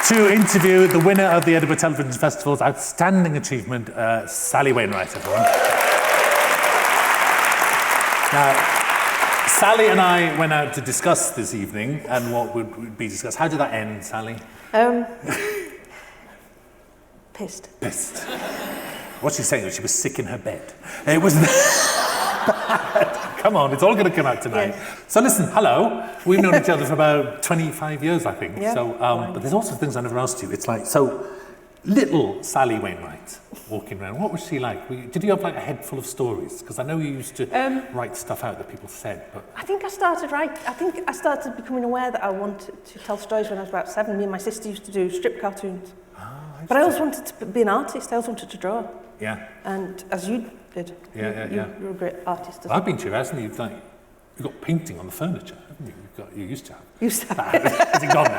to interview the winner of the Edinburgh Television Festival's Outstanding Achievement, Sally Wainwright, everyone. Now, Sally and I went out to discuss this evening and what would be discussed. How did that end, Sally? Pissed. Pissed. What's she saying? She was sick in her bed. It was Come on, it's all going to come out tonight. Yes. So listen, hello. We've known each other for about 25 years, I think. Yeah. So, but there's also things I never asked you. It's like, so little Sally Wainwright walking around. What was she like? Did you have like a head full of stories? Because I know you used to write stuff out that people said. But I think I started becoming aware that I wanted to tell stories when I was about 7. Me and my sister used to do strip cartoons. But I always wanted to be an artist. I always wanted to draw. Yeah. And as you did. You're a great artist. I've been to you, hasn't you? You've got painting on the furniture, haven't you? You used to have. Used to have. Has it gone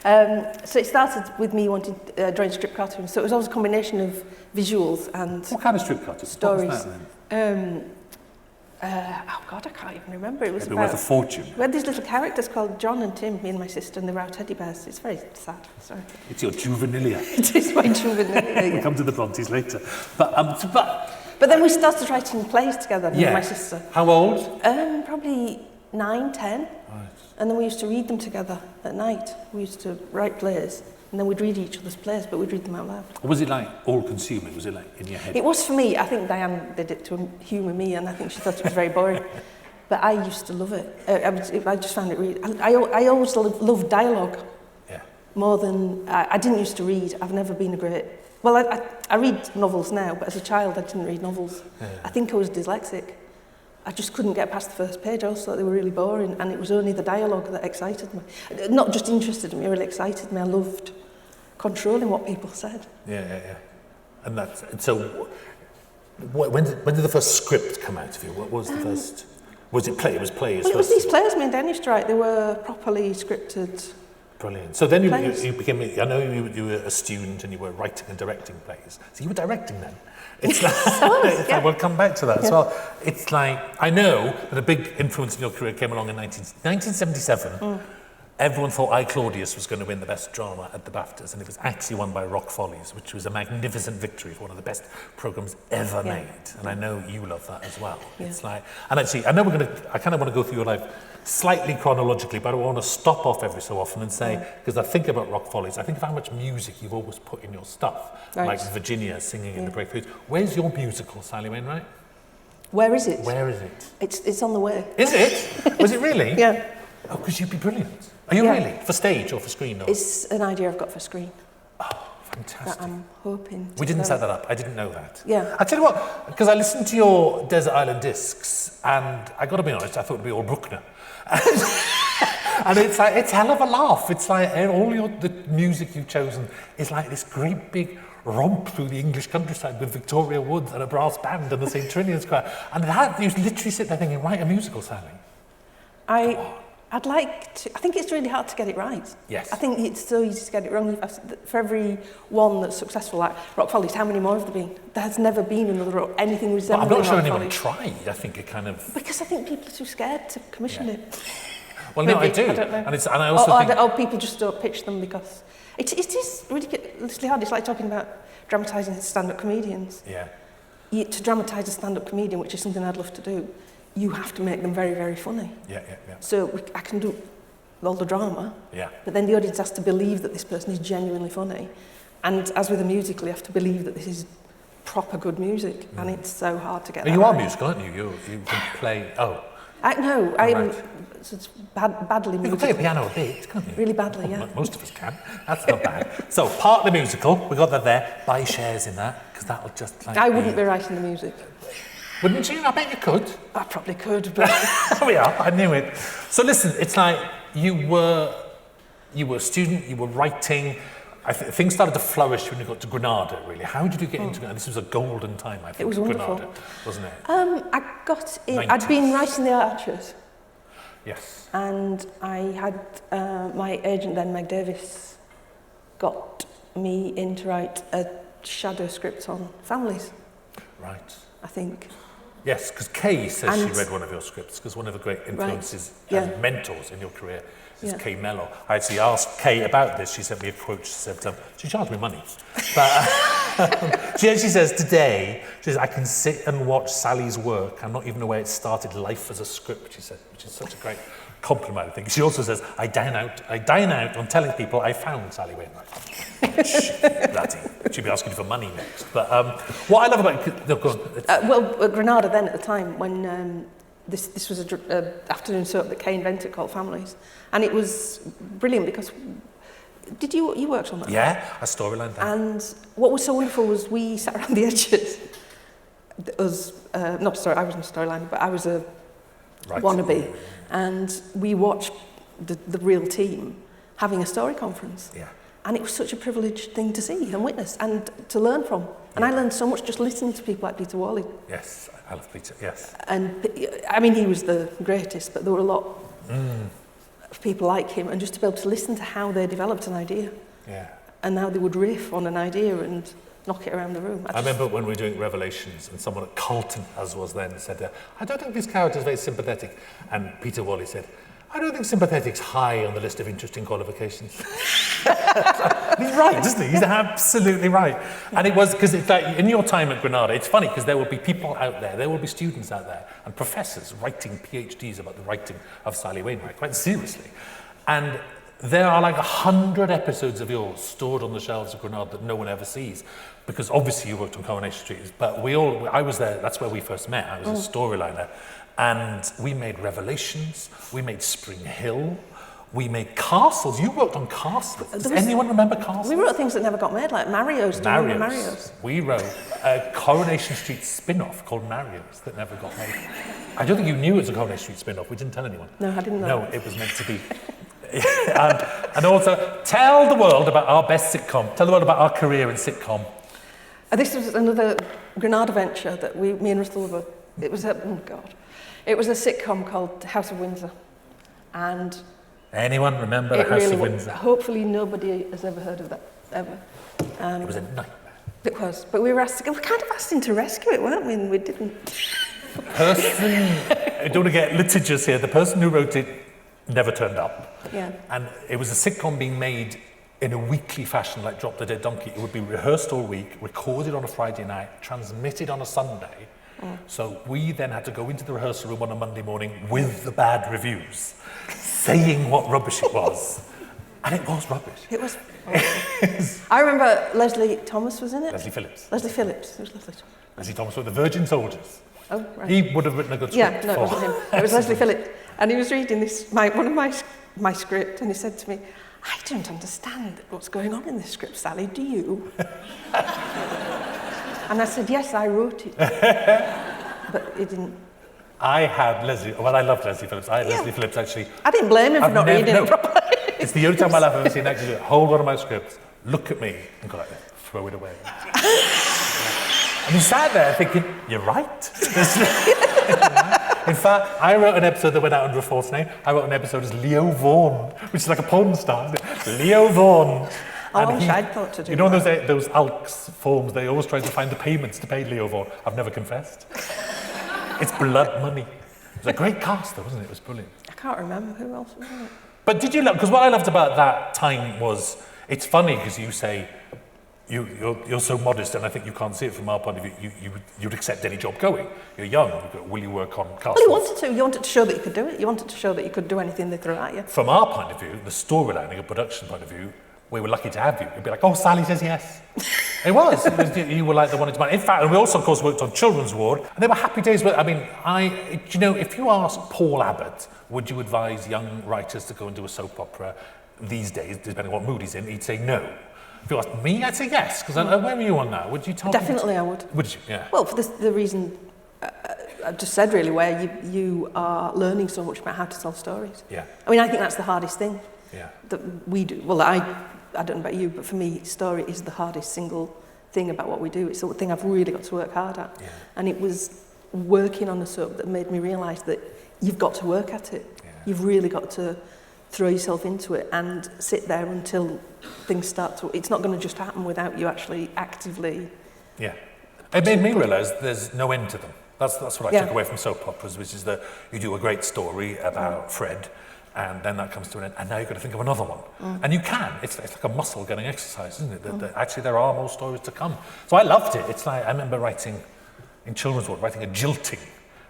now? So it started with me wanting drawing strip cartoons. So it was always a combination of visuals and what kind of strip cartoons? Stories. What was that then? Oh God, I can't even remember. It was It'd be worth a fortune. We had these little characters called John and Tim, me and my sister, and they were our teddy bears. It's very sad. Sorry. It's your juvenilia. It is my juvenilia. We'll come to the Brontes later. But then we started writing plays together, me and my sister. How old? Probably 9, 10. Right. And then we used to read them together at night. We used to write plays, and then we'd read each other's plays, but we'd read them out loud. Was it like all-consuming? Was it like in your head? It was for me. I think Diane did it to humour me, and I think she thought it was very boring. But I used to love it. I just found it really... I always loved dialogue. Yeah. More than... I didn't used to read. I've never been a great... Well, I read novels now, but as a child I didn't read novels. Yeah. I think I was dyslexic. I just couldn't get past the first page. I also thought they were really boring, and it was only the dialogue that excited me. Not just interested me, it really excited me. I loved controlling what people said. Yeah. And so, when did the first script come out of you? What was the first? Was it play? It was plays. Well, it was these plays me and Dennis to write. They were properly scripted. Brilliant. So then you became. I know you were a student and you were writing and directing plays. So you were directing then. It's like, we'll come back to that as well. It's like, I know that a big influence in your career came along in 1977. Everyone thought I, Claudius was going to win the best drama at the BAFTAs, and it was actually won by Rock Follies, which was a magnificent victory for one of the best programmes ever made. And I know you love that as well. Yeah. It's like, and actually, I kind of want to go through your life slightly chronologically, but I want to stop off every so often and say, because I think about Rock Follies, I think of how much music you've always put in your stuff, like Virginia singing in the breakthroughs. Where's your musical, Sally Wainwright? Where is it? Where is it? It's on the way. Is it? Was it really? Yeah. Oh, because you'd be brilliant. Are you really? For stage or for screen? Or? It's an idea I've got for screen. Oh, fantastic. That I'm hoping to We didn't set that up. I didn't know that. Yeah. I tell you what, because I listened to your Desert Island Discs, and I got to be honest, I thought it'd be all Bruckner. And it's like, it's hell of a laugh. It's like the music you've chosen is like this great big romp through the English countryside with Victoria Woods and a brass band and the St. Trinian's choir. And you literally sit there thinking, write a musical, Sally. I'd like to. I think it's really hard to get it right. Yes. I think it's so easy to get it wrong. For every one that's successful, like Rock Follies, how many more have there been? There has never been anything resembling I'm not sure Rock anyone Follies. tried. I think it kind of... Because I think people are too scared to commission it. Well, no, I do. I don't know. And I also think... Or people just don't pitch them because... It is ridiculously hard. It's like talking about dramatising stand-up comedians. Yeah. To dramatise a stand-up comedian, which is something I'd love to do, you have to make them very, very funny. Yeah. So I can do all the drama, but then the audience has to believe that this person is genuinely funny. And as with a musical, you have to believe that this is proper good music, and it's so hard to get that You are right. musical, aren't you? You can play... Oh. I'm badly musical. You can play a piano a bit, can't you? Really badly, yeah. Most of us can. That's not bad. So, partly musical, we got that there. Buy shares in that, because that'll just like... I wouldn't be writing the music. Wouldn't you? I bet you could. I probably could, but... There we are, I knew it. So listen, it's like you were a student, you were writing. Things started to flourish when you got to Granada, really. How did you get into Granada? This was a golden time, I think. It was wonderful. Granada, wasn't it? I got in... 90s. I'd been writing The Archers. Yes. And I had... my agent then, Meg Davies, got me in to write a shadow script on families. Right. I think. Yes, because Kay says she read one of your scripts, because one of the great influences and mentors in your career is Kay Mello. I actually asked Kay about this. She sent me a quote. She said, she charged me money. But she actually says, today, she says, I can sit and watch Sally's work. I'm not even aware it started life as a script, she said, which is such a great compliment, I think. She also says, I dine out on telling people I found Sally Wainwright. Bloody. She'd be asking for money next. But what I love about... No, go on. Well, Granada then at the time, when this was an afternoon soap that Kay invented called Families, and it was brilliant because... Did you worked on that? Yeah, a storyline then. And what was so wonderful was we sat around the edges. I wasn't a storyline, but I was a wannabe. And we watched the real team having a story conference. Yeah. And it was such a privileged thing to see and witness and to learn from. And I learned so much just listening to people like Peter Worley. Yes, I love Peter, yes. And I mean, he was the greatest, but there were a lot of people like him, and just to be able to listen to how they developed an idea. Yeah. And how they would riff on an idea and knock it around the room. I remember when we were doing Revelations and someone at Carlton, as was then, said, I don't think this character is very sympathetic. And Peter Worley said, I don't think sympathetic's high on the list of interesting qualifications. He's right, isn't he? He's absolutely right. And it was, because in your time at Granada, it's funny because there will be people out there will be students out there and professors writing PhDs about the writing of Sally Wainwright, quite seriously. And there are like 100 episodes of yours stored on the shelves of Granada that no one ever sees, because obviously you worked on Coronation Street, but I was there, that's where we first met. I was a storyliner, and we made Revelations, we made Spring Hill, we made Castles. You worked on Castles. Does anyone remember Castles? We wrote things that never got made, like Mario's. Do you remember Mario's? We wrote a Coronation Street spin-off called Mario's that never got made. I don't think you knew it was a Coronation Street spin-off. We didn't tell anyone. No, I didn't know. No, it was meant to be. and also, tell the world about our best sitcom. Tell the world about our career in sitcom. This was another Granada venture that me and Russell were. It was a sitcom called House of Windsor, and anyone remember the House of Windsor? Hopefully, nobody has ever heard of that ever. It was a nightmare. It was, but we kind of asked him to rescue it, weren't we? And we didn't. I don't want to get litigious here. The person who wrote it never turned up. Yeah. And it was a sitcom being made in a weekly fashion, like Drop the Dead Donkey. It would be rehearsed all week, recorded on a Friday night, transmitted on a Sunday. So we then had to go into the rehearsal room on a Monday morning with the bad reviews, saying what rubbish it was. And it was rubbish. It was. I remember Leslie Thomas was in it. Leslie Phillips. Leslie Phillips. It was Leslie Thomas. Leslie Thomas were the Virgin Soldiers. Oh, right. He would have written a good script. Yeah, no, it wasn't him. It was Leslie Phillips. And he was reading one of my script, and he said to me, I don't understand what's going on in this script, Sally, do you? And I said, yes, I wrote it. But he didn't. I loved Leslie Phillips. Leslie Phillips, actually. I didn't blame him for not reading it properly. It's the only time I've ever seen an actor hold one of my scripts, look at me, and go like this, throw it away. And he sat there thinking, you're right. In fact, I wrote an episode that went out under a false name. I wrote an episode as Leo Vaughan, which is like a porn star, isn't it? Leo Vaughan. I wish I'd thought to do You know those ALCS forms, they always try to find the payments to pay Leo Vaughan. I've never confessed. It's blood money. It was a great cast though, wasn't it? It was brilliant. I can't remember who else was in it. But did you love, because what I loved about that time was, it's funny because you say, you're so modest, and I think you can't see it from our point of view. You'd accept any job going. You're young. Will you work on Castles? Well, you wanted to show that you could do it. You wanted to show that you could do anything they threw at you. From our point of view, the storyline, a production point of view, we were lucky to have you. It'd be like, oh, Sally says yes. It was. You were like the one in demand. In fact, and we also, of course, worked on Children's Ward, and there were happy days. But I mean, if you ask Paul Abbott, would you advise young writers to go and do a soap opera these days, depending on what mood he's in? He'd say no. If you asked me, I'd say yes, because where are you on now? Would you tell Definitely, I would. Would you? Yeah. Well, for the reason I just said, really, where you are learning so much about how to tell stories. Yeah. I mean, I think that's the hardest thing. Yeah. That we do. Well, I don't know about you, but for me, story is the hardest single thing about what we do. It's the thing I've really got to work hard at. Yeah. And it was working on a soap that made me realise that you've got to work at it. Yeah. You've really got to throw yourself into it and sit there until things start to... It's not going to just happen without you actually actively... Yeah. It made me realise there's no end to them. That's what I took away from soap operas, which is that you do a great story about Fred, and then that comes to an end, and now you've got to think of another one. And you can. It's like a muscle getting exercise, isn't it? That actually there are more stories to come. So I loved it. It's like, I remember writing, in children's work, writing a jilting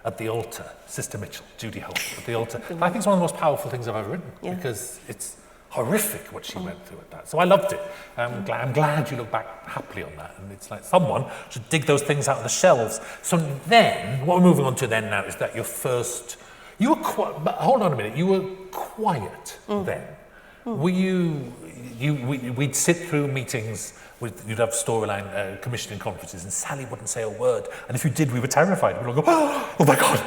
at the altar. Sister Mitchell, Judy Holt, at the altar. I think it's one of the most powerful things I've ever written, because it's horrific what she went through at that. So I loved it. I'm glad you look back happily on that. And it's like someone should dig those things out of the shelves. So then, what we're moving on to then now is that you were quiet, but hold on a minute, you were quiet then. Were we'd sit through meetings, you'd have storyline commissioning conferences, and Sally wouldn't say a word. And if you did, we were terrified. We'd all go, oh my God.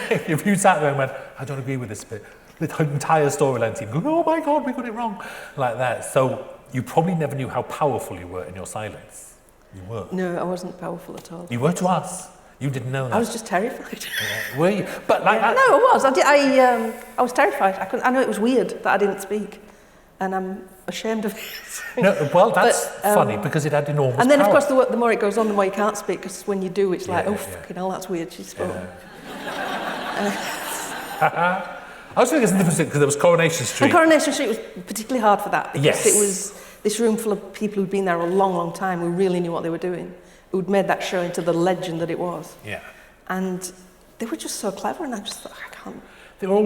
If you sat there and went, I don't agree with this bit, the entire storyline team go, oh my God, we got it wrong, like that. So you probably never knew how powerful you were in your silence. You were. No, I wasn't powerful at all. You were to us. You didn't know that. I was just terrified. Yeah. Were you? But like, no, I was. I was terrified. I know it was weird that I didn't speak, and I'm ashamed of it. No, well, that's funny because it had enormous And then, power. of course, the more it goes on, the more you can't speak, because when you do, it's like, fucking hell, that's weird. She spoke. I was thinking it's different because there was Coronation Street. And Coronation Street was particularly hard for that, because Yes. it was this room full of people who'd been there a long, long time, who really knew what they were doing, who'd made that show into the legend that it was. Yeah. And they were just so clever, and I just thought, I can't. They were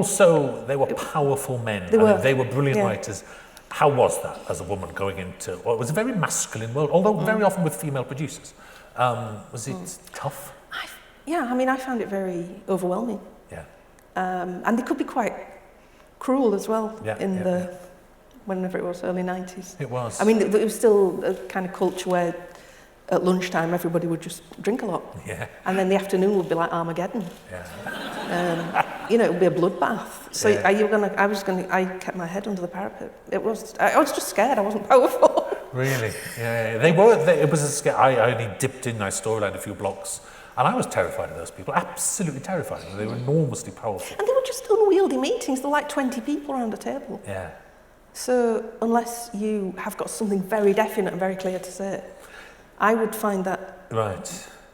powerful men. They were brilliant writers. How was that as a woman going into, well, it was a very masculine world, although very often with female producers. Was it tough? I found it very overwhelming. Yeah. And they could be quite cruel as well whenever it was, early 90s. It was. I mean, it was still a kind of culture where at lunchtime everybody would just drink a lot. Yeah. And then the afternoon would be like Armageddon. Yeah. It would be a bloodbath. So I kept my head under the parapet. I was just scared. I wasn't powerful. Really? Yeah. It was a scare. I only dipped in my storyline a few blocks. And I was terrified of those people, absolutely terrified. They were enormously powerful. And they were just unwieldy meetings. There were like 20 people around a table. Yeah. So unless you have got something very definite and very clear to say, I would find that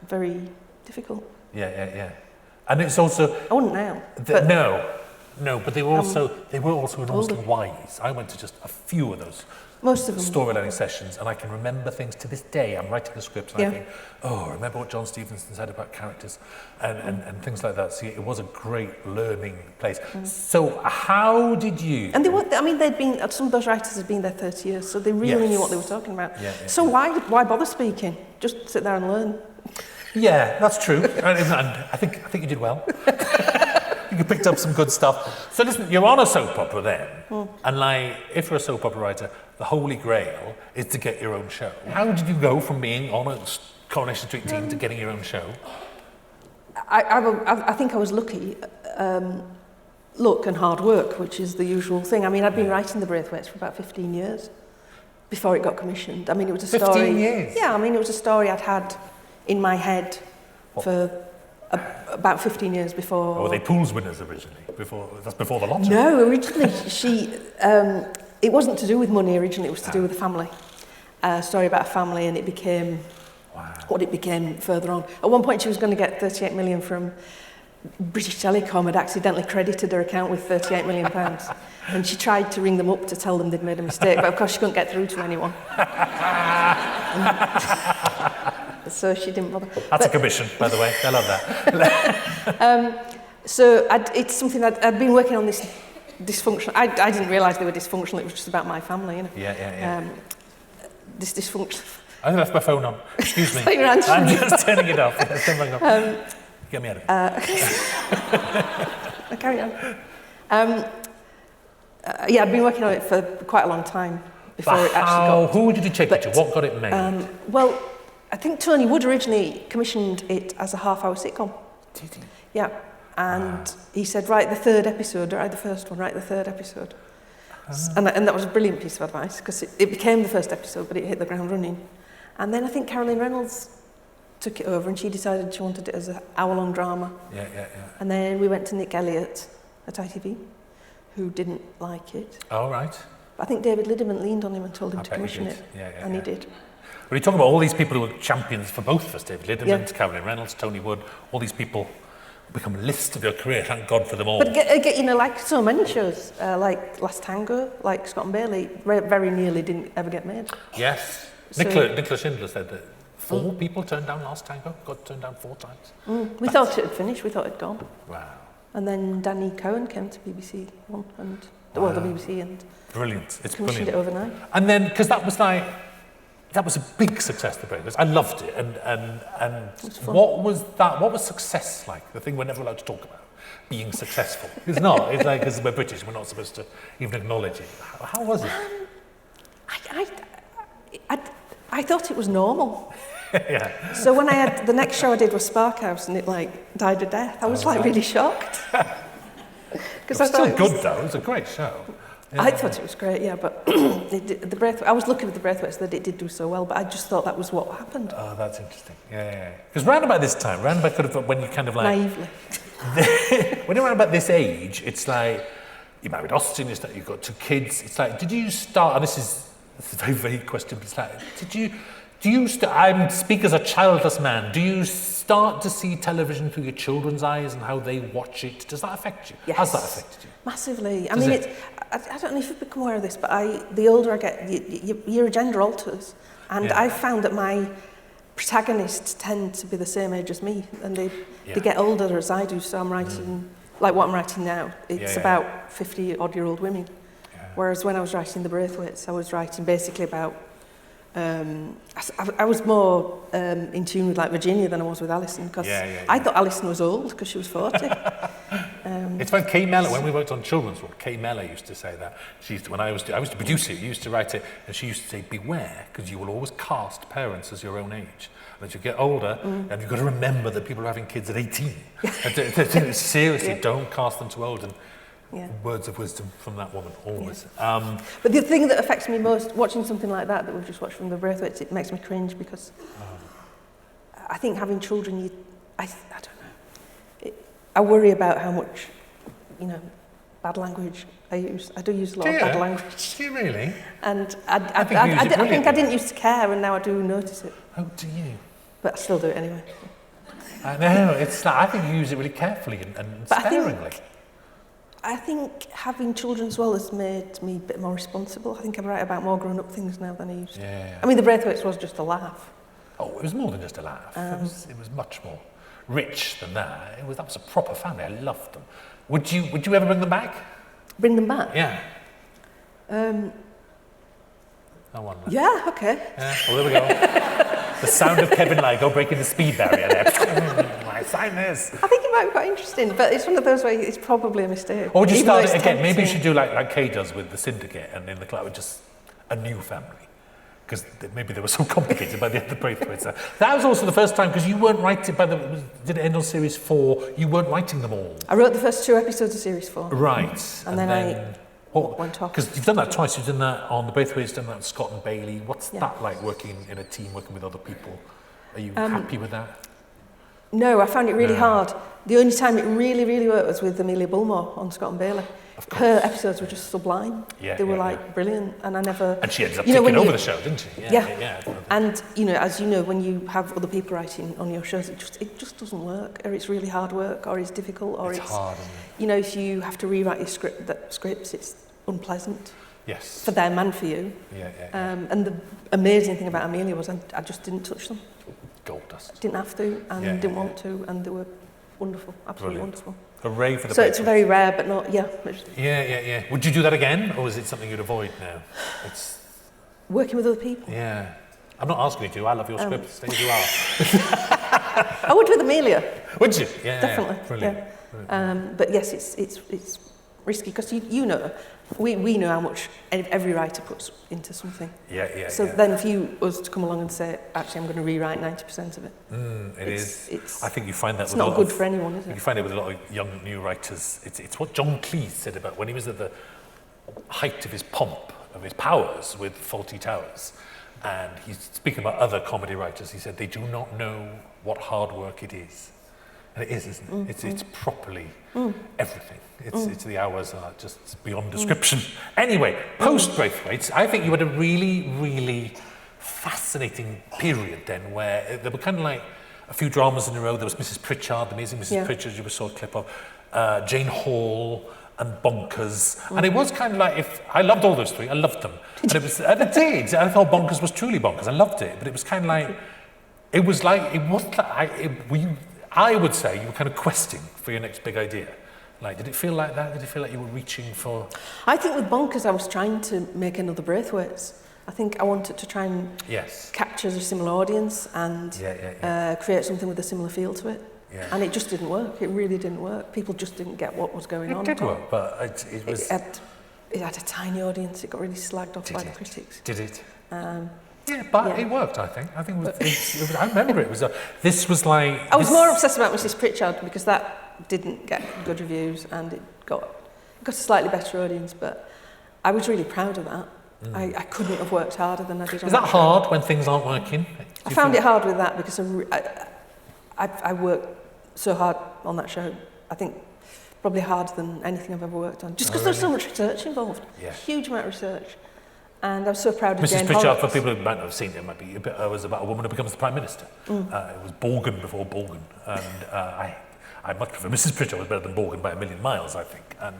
very difficult. Yeah. And it's also... I wouldn't now. But they were also enormously wise. I went to just a few of those most of them storylining sessions, and I can remember things to this day. I'm writing a script and I think, remember what John Stevenson said about characters and things like that. So it was a great learning place. So how did you... And some of those writers had been there 30 years, so they really knew what they were talking about. So why bother speaking? Just sit there and learn. Yeah, that's true. And I think you did well. You picked up some good stuff. So listen, you're on a soap opera then, and if you're a soap opera writer, the holy grail is to get your own show. How did you go from being on a Coronation Street team to getting your own show? I think I was lucky. Luck and hard work, which is the usual thing. I mean, I'd been writing The Braithwaites for about 15 years before it got commissioned. I mean, it was a story... 15 years? Yeah, I mean, it was a story I'd had in my head for about 15 years before... Or were they Pools winners originally? That's before the lottery? No, originally it wasn't to do with money originally, it was to do with a family. A story about a family, and it became what it became further on. At one point she was going to get 38 million from British Telecom, had accidentally credited her account with £38 million. And she tried to ring them up to tell them they'd made a mistake, but of course she couldn't get through to anyone. So she didn't bother. That's a commission, by the way. I love that. It's something that I'd been working on this dysfunction. I didn't realise they were dysfunctional. It was just about my family, you know. Yeah. This dysfunction. I left my phone on. Excuse me. I'm just turning it off. Get me out of it. Carry on. I'd been working on it for quite a long time before it actually got... Who did you take it to? What got it made? I think Tony Wood originally commissioned it as a half-hour sitcom. Did he? Yeah, and he said, write the third episode, write the first one, write the third episode. And that was a brilliant piece of advice, because it became the first episode, but it hit the ground running. And then I think Caroline Reynolds took it over, and she decided she wanted it as an hour-long drama. Yeah. And then we went to Nick Elliott at ITV, who didn't like it. Oh, right. But I think David Lidderman leaned on him and told him to commission it, and he did. When you talk about all these people who were champions for both of us, David Letterman, Carolyn Reynolds, Tony Wood, all these people become a list of your career. Thank God for them all. But you know, like so many shows, like Last Tango, like Scott and Bailey, very nearly didn't ever get made. Yes. Nicola Schindler said that 4 people turned down Last Tango, got turned down 4 times. We thought it had finished, we thought it'd gone. Wow. And then Danny Cohen came to BBC One, and the BBC, and brilliant. It's commissioned brilliant. it overnight. And then, because that was a big success, The Breakfast. I loved it. And what was that? What was success like? The thing we're never allowed to talk about, being successful. It's not. It's like, because we're British, we're not supposed to even acknowledge it. How was it? I thought it was normal. Yeah. So when the next show I did was Sparkhouse, and it like died a death, I was really shocked. Because it's still good though. It was a great show. Yeah. I thought it was great, yeah, but I was lucky with the Braithwaites that it did do so well, but I just thought that was what happened. Oh, that's interesting. Yeah. Because round about this time, when you kind of like... Naively. When you're around about this age, it's like, you married Austin, you've got 2 kids, it's like, did you start, and this is a very vague question, but it's like, I speak as a childless man, do you start to see television through your children's eyes and how they watch it? Does that affect you? Yes. Has that affected you? Massively. I don't know if you've become aware of this, but the older I get, your agenda alters. And I've found that my protagonists tend to be the same age as me, and they get older as I do, so I'm writing, like what I'm writing now, it's about 50-odd-year-old women. Yeah. Whereas when I was writing The Braithwaites, I was writing basically about I was more in tune with like Virginia than I was with Alison, because I thought Alison was old because she was 40. It's when Kay Mellor, when we worked on Children's Book, Kay Mellor used to say that. When I was to produce it, used to write it, and she used to say, beware, because you will always cast parents as your own age. And as you get older, and you've got to remember that people are having kids at 18. And seriously, don't cast them too old. And words of wisdom from that woman, always. But the thing that affects me most, watching something like that we've just watched from The Braithwaites, it makes me cringe, because I think having children, I don't know. I worry about how much, bad language I use. I do use a lot of bad language. Do you really? And I think I didn't used to care, and now I do notice it. Oh, do you? But I still do it anyway. I know, I think you use it really carefully and sparingly. I think having children as well has made me a bit more responsible. I think I write about more grown-up things now than I used to. Yeah. I mean, The Braithwaites was just a laugh. Oh, it was more than just a laugh. It was much more rich than that. That was a proper family. I loved them. Would you ever bring them back? Bring them back? Yeah. Yeah, okay. Yeah, well, there we go. The sound of Kevin Ligo breaking the speed barrier there. I sign this. I think it might be quite interesting, but it's one of those where it's probably a mistake. Or would you start it again? Maybe you should do like Kay does with The Syndicate, and in the club with just a new family. Because maybe they were so complicated by the other Braithwaites. That was also the first time, because you weren't writing, did it end on series 4? You weren't writing them all. I wrote the first 2 episodes of series 4. Right. And then I went off. Because you've done that twice. You've done that on The Braithwaites, you've done that on Scott and Bailey. What's that like, working in a team, working with other people? Are you happy with that? No, I found it really hard. The only time it really, really worked was with Amelia Bulmore on Scott and Bailey. Her episodes were just sublime. They were brilliant, and I never... And she ended up taking over the show, didn't she? Yeah. And, as you know, when you have other people writing on your shows, it just doesn't work, or it's really hard work, or it's difficult, or it's hard, isn't it? If you have to rewrite your scripts, it's unpleasant. Yes. For them and for you. And the amazing thing about Amelia was I just didn't touch them. Gold dust. Didn't have to, and didn't want to, and they were wonderful, absolutely wonderful. Hooray for the So it's very rare, but not, Yeah. Would you do that again, or is it something you'd avoid now? It's working with other people. Yeah. I'm not asking you to. I love your script. Stay as you are. I would with Amelia. Would you? Yeah. Definitely. Brilliant. But yes, it's risky, because you know, we know how much every writer puts into something. So then if you was to come along and say, actually, I'm going to rewrite 90% of it. I think you find that it's not good for anyone, is it? You find it with a lot of young new writers. It's what John Cleese said about when he was at the height of his pomp, of his powers with Fawlty Towers. And he's speaking about other comedy writers. He said they do not know what hard work it is. And it is, isn't it? It's properly everything. It's the hours are just beyond description. Anyway, post Braithwaites, I think you had a really, really fascinating period then where there were kind of like a few dramas in a row. There was Mrs. Pritchard, the amazing Mrs. Pritchard, you saw a clip of, Jane Hall and Bonkers. And it was kind of like, I loved all those three, I loved them. And it was, and I did, I thought Bonkers was truly bonkers, I loved it, but it was kind of like, I would say you were kind of questing for your next big idea. Like, did it feel like that? Did it feel like you were reaching for... I think with Bonkers I was trying to make another Braithwaite's. I think I wanted to try and capture a similar audience and create something with a similar feel to it. Yeah. And it just didn't work. It really didn't work. People just didn't get what was going on. It did work, but it was... It had a tiny audience. It got really slagged off by the critics. Did it? It worked, I think. I think it was, I remember it was... this was like... I was more obsessed about Mrs. Pritchard because that didn't get good reviews and it got a slightly better audience, but I was really proud of that. I couldn't have worked harder than I did on Is that hard when things aren't working? I found it hard with that because I worked so hard on that show. I think probably harder than anything I've ever worked on. Just because there's so much research involved. Yeah. Huge amount of research. And I was so proud of Jane Mrs. Pritchard, for people who might not have seen it, it might be a bit, it was about a woman who becomes the Prime Minister. It was Borgen before Borgen. And I much prefer Mrs. Pritchard was better than Borgen by a million miles, I think. And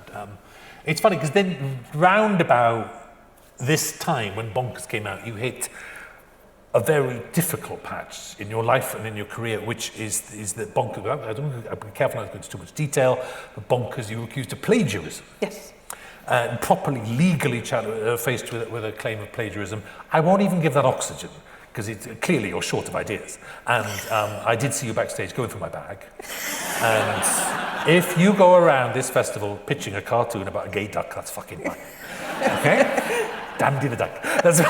it's funny because then round about this time when Bonkers came out, you hit a very difficult patch in your life and in your career, which is that Bonkers, I'll be careful not to go into too much detail, but Bonkers, you were accused of plagiarism. Yes. And properly, legally faced with a claim of plagiarism. I won't even give that oxygen, because clearly you're short of ideas. And I did see you backstage going through my bag. And if you go around this festival pitching a cartoon about a gay duck, that's fucking fine. Okay? Dandy the duck. That's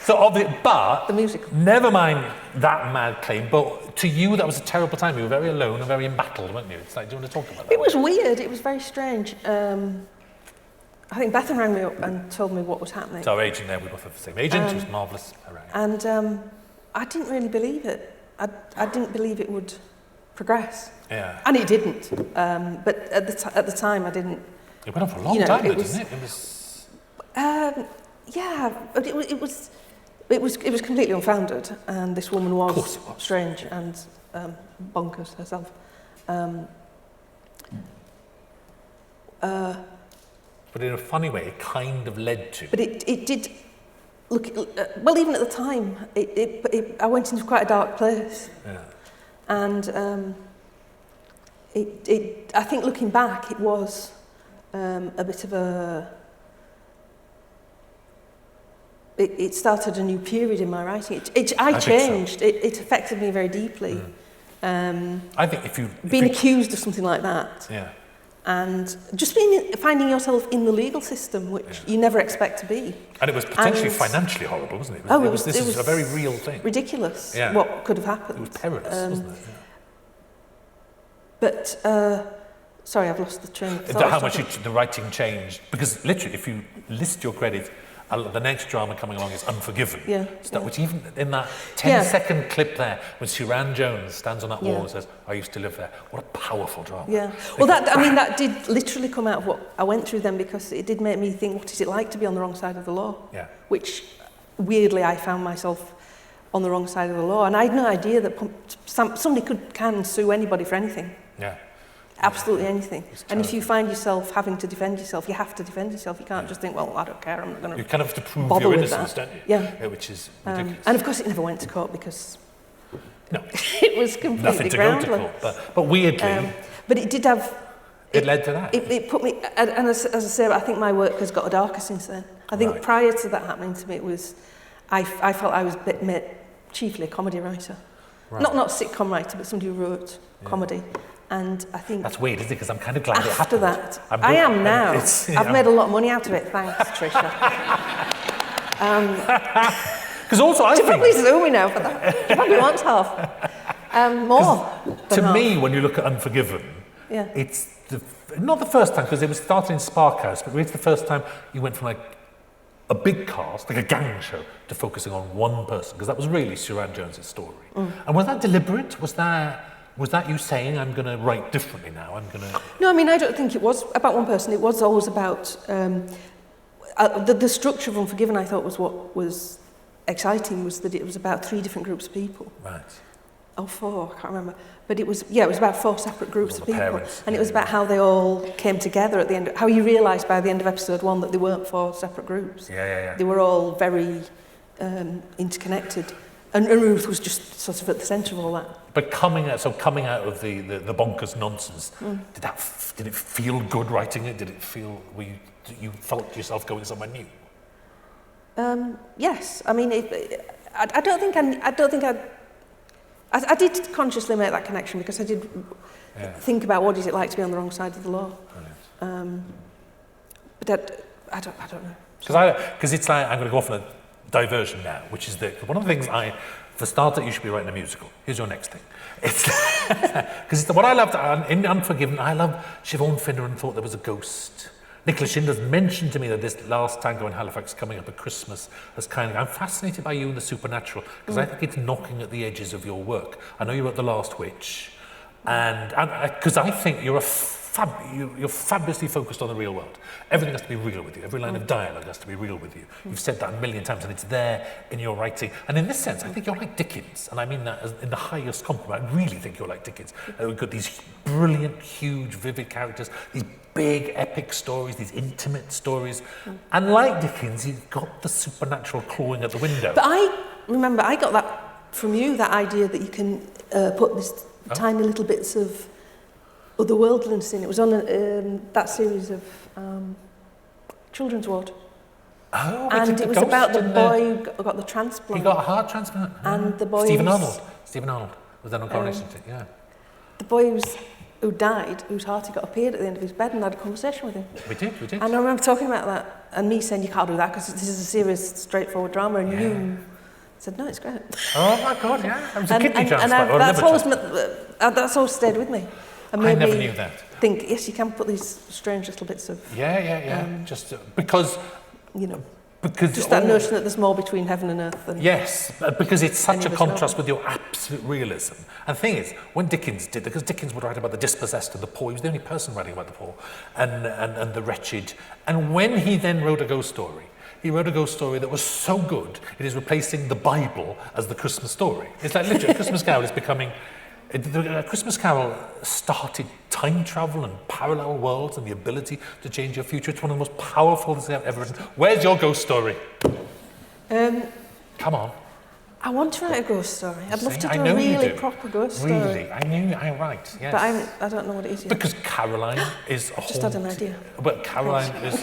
so obvious, but the musical. Never mind that mad claim. But to you, that was a terrible time. You were very alone and very embattled, weren't you? It's like, do you want to talk about that? It was weird. It was very strange. I think Bethan rang me up and told me what was happening. So our agent there, we both have the same agent. She was marvellous. And I didn't really believe it. I didn't believe it would progress. Yeah. And it didn't. But at the time, I didn't. It went on for a long time, didn't it? It was. Yeah, but it was completely unfounded, and this woman was strange and bonkers herself. But in a funny way, it kind of led to. But it did. Look, well, even at the time, I went into quite a dark place. Yeah. And I think looking back, it was a bit of a. It started a new period in my writing. I changed. So. It affected me very deeply. I think if being accused of something like that, and just finding yourself in the legal system, which you never expect to be. And it was potentially financially horrible, wasn't it? This was a very real thing. Ridiculous. Yeah. What could have happened? It was perilous, wasn't it? Yeah. But sorry, I've lost the train of thought. How much the writing changed, because literally, if you list your credits. The next drama coming along is Unforgiven. Which even in that 10-second clip there, when Suran Jones stands on that wall and says, I used to live there, what a powerful drama. Yeah. Well, that did literally come out of what I went through then, because it did make me think, what is it like to be on the wrong side of the law? Yeah. Which, weirdly, I found myself on the wrong side of the law. And I had no idea that somebody can sue anybody for anything. Yeah. Absolutely anything. And if you find yourself having to defend yourself, you have to defend yourself. You can't just think, well, I don't care, I'm not going to. You kind of have to prove your innocence, don't you? Yeah. Which is ridiculous. And of course, it never went to court because it was completely nothing to groundless. Go to court, but weirdly. But it did have. It led to that. It put me, and as I say, I think my work has got darker since then. I think prior to that happening to me, it was, I felt I was chiefly a comedy writer, not a sitcom writer, but somebody who wrote comedy. And I think that's weird, isn't it? Because I'm kind of glad it happened. After that, I am now. I've made a lot of money out of it. Thanks, Tricia. Because also I think probably sue me now for that. She probably wants half. More. To me, when you look at Unforgiven, it's not the first time, because it was started in Spark House, but it's the first time you went from like a big cast, like a gang show, to focusing on one person, because that was really Suran Jones' story. And was that deliberate? Was that you saying, I'm going to write differently now? No, I mean, I don't think it was about one person. It was always about... the structure of Unforgiven, I thought, was what was exciting was that it was about 3 different groups of people. Right. Or 4, I can't remember. But it was about 4 separate groups of people. Parents, and it was about how they all came together at the end, how you realised by the end of episode 1 that they weren't 4 separate groups. Yeah. They were all very interconnected. And Ruth was just sort of at the centre of all that. But coming out of the bonkers nonsense, did it feel good writing it? Did it feel you felt yourself going somewhere new? Yes, I mean, I did consciously make that connection because I did think about what is it like to be on the wrong side of the law. But I don't know. Because it's like, I'm going to go off on a diversion now, which is that one of the things for starter, you should be writing a musical. Here's your next thing. It's because what I loved in Unforgiven, I loved Siobhan Finneran thought there was a ghost. Nicola Shinders mentioned to me that this last Tango in Halifax coming up at Christmas as I'm fascinated by you and the supernatural because I think it's knocking at the edges of your work. I know you wrote The Last Witch, and because I think you're you're fabulously focused on the real world. Everything has to be real with you. Every line of dialogue has to be real with you. You've said that a million times, and it's there in your writing. And in this sense, I think you're like Dickens, and I mean that as in the highest compliment. I really think you're like Dickens. We've got these brilliant, huge, vivid characters, these big, epic stories, these intimate stories. And like Dickens, you've got the supernatural clawing at the window. But I remember I got that from you, that idea that you can put this tiny little bits of otherworldliness in. It was on that series of Children's Ward. Oh, and it was about the boy who got the transplant. He got a heart transplant. And the boy Stephen Arnold was then on Coronation Street, yeah. The boy who died, whose heart he got appeared at the end of his bed, and I had a conversation with him. We did. And I remember talking about that, and me saying, you can't do that, because this is a serious, straightforward drama, and you said, no, it's great. Oh my God, yeah. It was a kidney transplant or a liver transplant. That's always stayed with me. And I never knew that. Think, yes, you can put these strange little bits of... Just because... You know, just that notion that there's more between heaven and earth. Than yes, because it's such a contrast with your absolute realism. And the thing is, when Dickens did, because Dickens would write about the dispossessed and the poor, he was the only person writing about the poor and the wretched. And when he then wrote a ghost story, he wrote a ghost story that was so good, it is replacing the Bible as the Christmas story. It's like literally, Christmas Carol is becoming... The Christmas Carol started time travel and parallel worlds and the ability to change your future. It's one of the most powerful things I've ever written. Where's your ghost story? Come on. I want to write a ghost story. I'd love to do a really proper ghost story. Really? I knew I'm right, yes. But I don't know what it is yet. Because Caroline is a just had an idea. But Caroline is...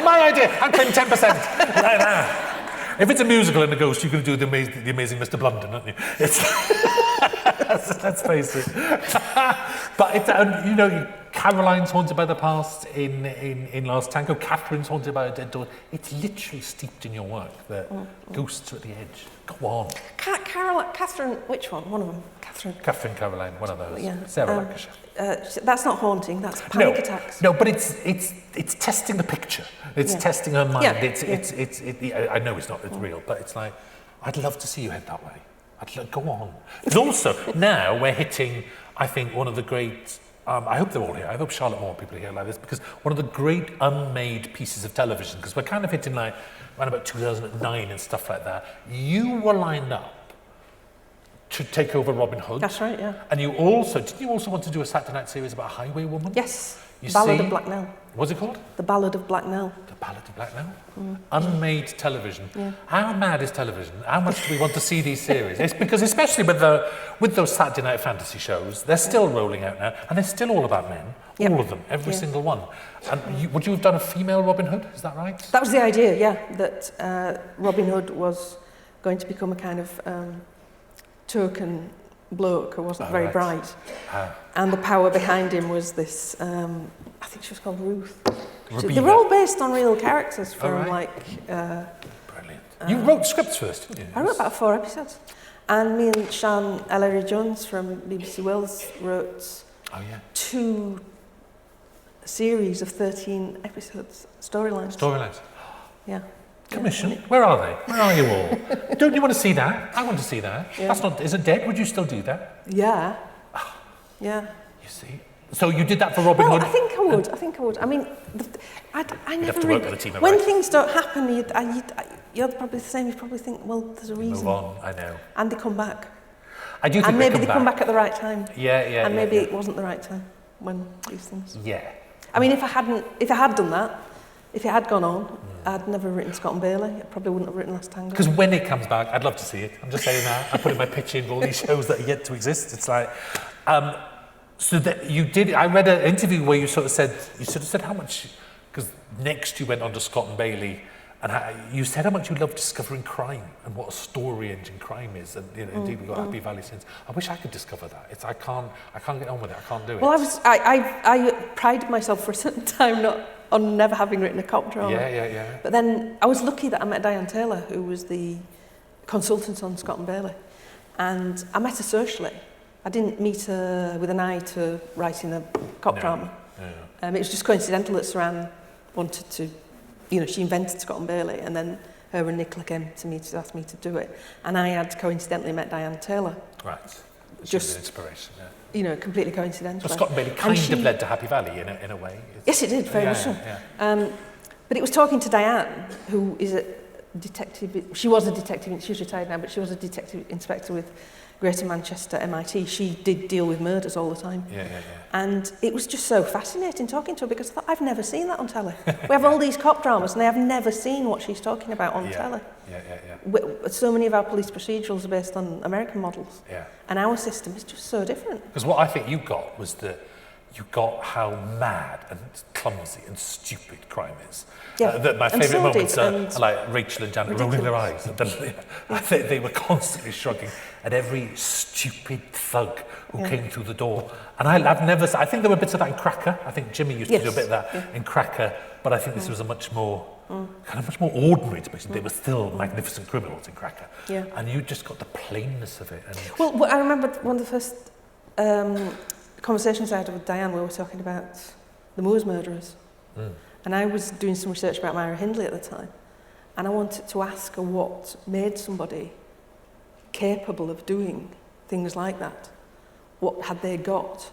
My idea! I'm claiming 10%! Right now. If it's a musical and a ghost, you're going to do the amazing Mr. Blunden, aren't you? Let's face it. But it's, Caroline's haunted by the past in Last Tango. Catherine's haunted by a dead daughter. It's literally steeped in your work. The ghosts are at the edge. Go on. Catherine, which one? One of them. Catherine Caroline, one of those. Yeah. Sarah Lancashire. That's not haunting. That's panic attacks. No, but it's testing the picture. It's testing her mind. I know it's not. It's real, but it's like I'd love to see you head that way. Go on. And also now we're hitting, I think, one of the great. I hope they're all here. I hope Charlotte Moore people are here like this because one of the great unmade pieces of television. Because we're kind of hitting like around about 2009 and stuff like that. You were lined up to take over Robin Hood. That's right, yeah. And didn't you also want to do a Saturday night series about a highway woman? Yes. Ballad of Black Nell. What's it called? The Ballad of Black Nell. The Ballad of Black Nell? Unmade television. Yeah. How mad is television? How much do we want to see these series? It's because especially with those Saturday night fantasy shows, they're still rolling out now, and they're still all about men. Yep. All of them, every single one. And would you have done a female Robin Hood? Is that right? That was the idea, yeah. That Robin Hood was going to become a kind of token bloke who wasn't very bright. And the power behind him was this, I think she was called Ruth. They were all based on real characters from Brilliant. You wrote scripts for this, didn't you? I wrote about 4 episodes. And me and Sian Ellery-Jones from BBC Wales wrote 2 series of 13 episodes, storylines. Yeah. Commission? Where are they? Where are you all? Don't you want to see that? I want to see that. Yeah. That's not. Is it dead? Would you still do that? Yeah. Yeah. You see, So you did that for Robin Hood? I think I would. I mean, I never have to work with a team of when writers. things don't happen, you're probably the same. You probably think, well, there's a reason. Move on, I know. And they come back. I do think and maybe they come back at the right time. Yeah. And maybe it wasn't the right time when these things. Yeah. I mean, if I had done that, if it had gone on, I'd never written Scott and Bailey. I probably wouldn't have written Last Tango. Because when it comes back, I'd love to see it. I'm just saying that. I put in my pitch in for all these shows that are yet to exist. It's like, so that you did. I read an interview where you sort of said how much, because next you went on to Scott and Bailey, and you said how much you love discovering crime and what a story engine crime is, and indeed we've got Happy Valley since. I wish I could discover that. I can't get on with it. I can't do it. Well, I prided myself for a certain time on never having written a cop drama. Yeah. But then I was lucky that I met Diane Taylor, who was the consultant on Scott and Bailey, and I met her socially. I didn't meet her with an eye to writing a cop drama. No. It was just coincidental that Saran wanted to, she invented Scott and Bailey, and then her and Nicola came to me to ask me to do it. And I had coincidentally met Diane Taylor. Right. Just an inspiration, completely coincidental. But Scott and Bailey kind of led to Happy Valley in a way. Yes, it did, very much so. Yeah. But it was talking to Diane, who is a detective. She was a detective, she's retired now, but she was a detective inspector with Greater Manchester MIT. She did deal with murders all the time. Yeah. And it was just so fascinating talking to her, because I thought, I've never seen that on telly. We have all these cop dramas and I have never seen what she's talking about on telly. Yeah. So many of our police procedurals are based on American models. Yeah. And our system is just so different. Because what I think you got was that you got how mad and clumsy and stupid crime is. Yeah. That my favourite moments are like Rachel and Janet rolling their eyes. I think they were constantly shrugging at every stupid thug who came through the door. And I think there were bits of that in Cracker. I think Jimmy used to do a bit of that in Cracker, but I think this was a much more ordinary dimension. They were still magnificent criminals in Cracker. Yeah. And you just got the plainness of it. And well, I remember one of the first conversations I had with Diane, we were talking about the Moors murderers. And I was doing some research about Myra Hindley at the time, and I wanted to ask her what made somebody capable of doing things like that. What had they got